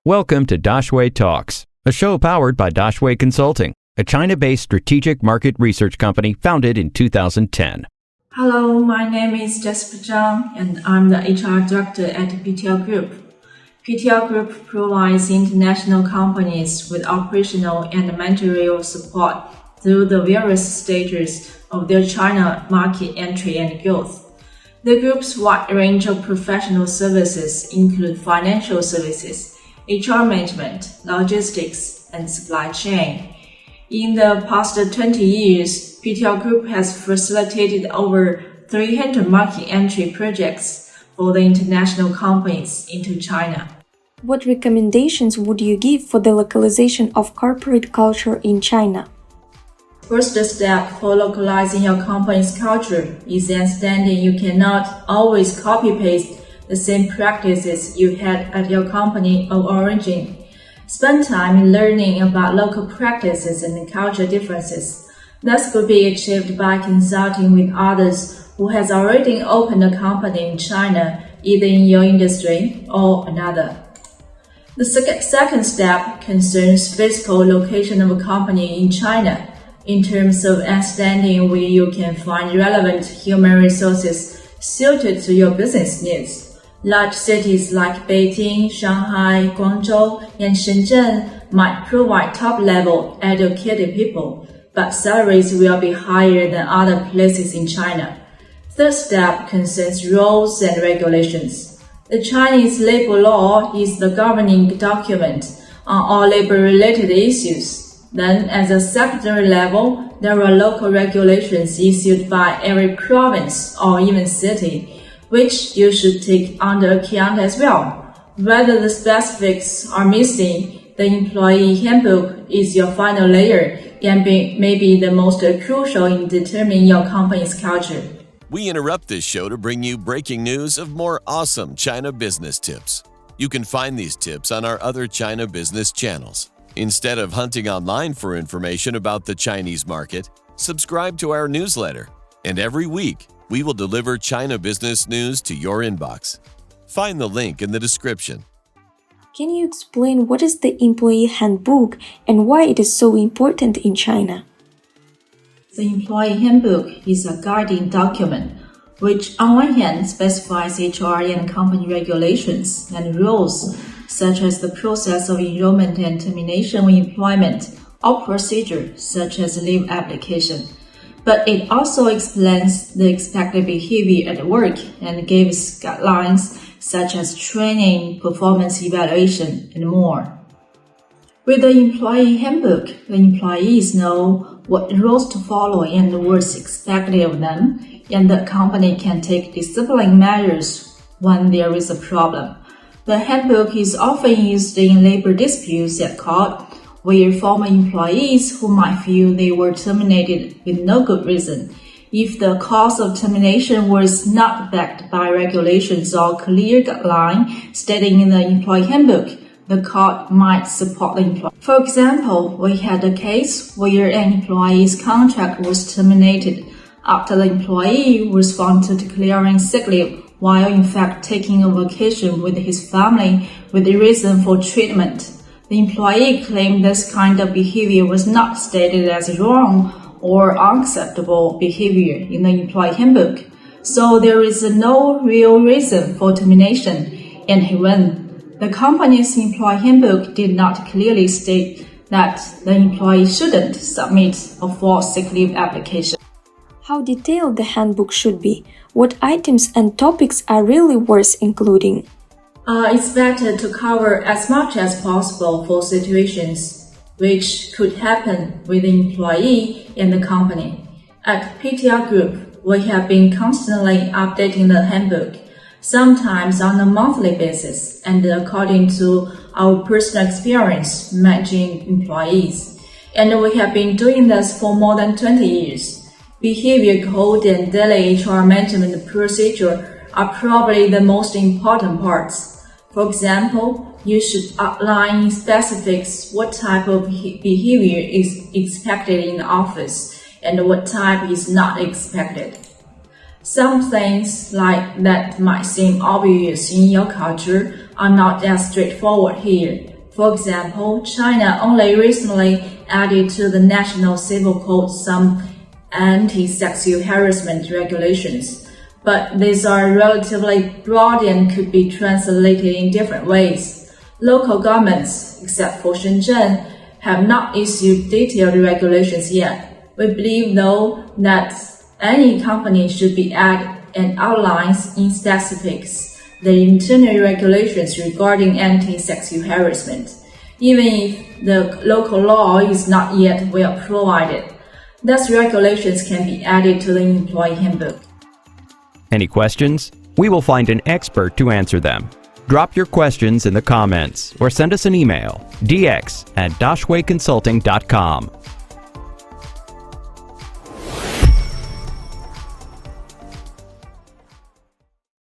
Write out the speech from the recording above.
Welcome to Daxue Talks, a show powered by Daxue Consulting, a China-based strategic market research company founded in 2010. Hello, my name is Jasper Zhang, and I'm the HR Director at PTL Group. PTL Group provides international companies with operational and managerial support through the various stages of their China market entry and growth. The group's wide range of professional services include financial services, HR management, logistics, and supply chain. In the past 20 years, PTL Group has facilitated over 300 market entry projects for the international companies into China. What recommendations would you give for the localization of corporate culture in China? First step for localizing your company's culture is understanding you cannot always copy-paste the same practices you had at your company of origin. Spend time in learning about local practices and culture differences. This could be achieved by consulting with others who has already opened a company in China, either in your industry or another. The second step concerns physical location of a company in China in terms of understanding where you can find relevant human resources suited to your business needs. Large cities like Beijing, Shanghai, Guangzhou, and Shenzhen might provide top-level educated people, but salaries will be higher than other places in China. Third step concerns rules and regulations. The Chinese labor law is the governing document on all labor-related issues. Then, at the secondary level, there are local regulations issued by every province or even city, which you should take under account as well. Whether the specifics are missing, the employee handbook is your final layer and may be the most crucial in determining your company's culture. We interrupt this show to bring you breaking news of more awesome China business tips. You can find these tips on our other China business channels. Instead of hunting online for information about the Chinese market, subscribe to our newsletter, and every week, we will deliver China business news to your inbox. Find the link in the description. Can you explain what is the employee handbook and why it is so important in China? The employee handbook is a guiding document which on one hand specifies HR and company regulations and rules such as the process of enrollment and termination of employment or procedure such as leave application. But it also explains the expected behavior at work and gives guidelines such as training, performance evaluation, and more. With the employee handbook, the employees know what rules to follow and what's expected of them, and the company can take discipline measures when there is a problem. The handbook is often used in labor disputes at court, where former employees who might feel they were terminated with no good reason. If the cause of termination was not backed by regulations or clear guideline stated in the employee handbook, the court might support the employee. For example, we had a case where an employee's contract was terminated after the employee was found to declaring sick leave while in fact taking a vacation with his family with the reason for treatment. The employee claimed this kind of behavior was not stated as wrong or unacceptable behavior in the employee handbook, so there is no real reason for termination, and he won. The company's employee handbook did not clearly state that the employee shouldn't submit a false sick leave application. How detailed the handbook should be? What items and topics are really worth including? It's better to cover as much as possible for situations which could happen with the employee and the company. At PTL Group, we have been constantly updating the handbook, sometimes on a monthly basis and according to our personal experience managing employees. And we have been doing this for more than 20 years. Behavior code and daily HR management procedure are probably the most important parts. For example, you should outline in specifics what type of behavior is expected in the office and what type is not expected. Some things like that might seem obvious in your culture are not as straightforward here, For example, China only recently added to the National Civil Code some anti-sexual harassment regulations, but these are relatively broad and could be translated in different ways. Local governments, except for Shenzhen, have not issued detailed regulations yet. We believe, though, that any company should be added and outlines in specifics the internal regulations regarding anti-sexual harassment, even if the local law is not yet well provided. Thus, regulations can be added to the employee handbook. Any questions? We will find an expert to answer them. Drop your questions in the comments or send us an email, dx@dashwayconsulting.com.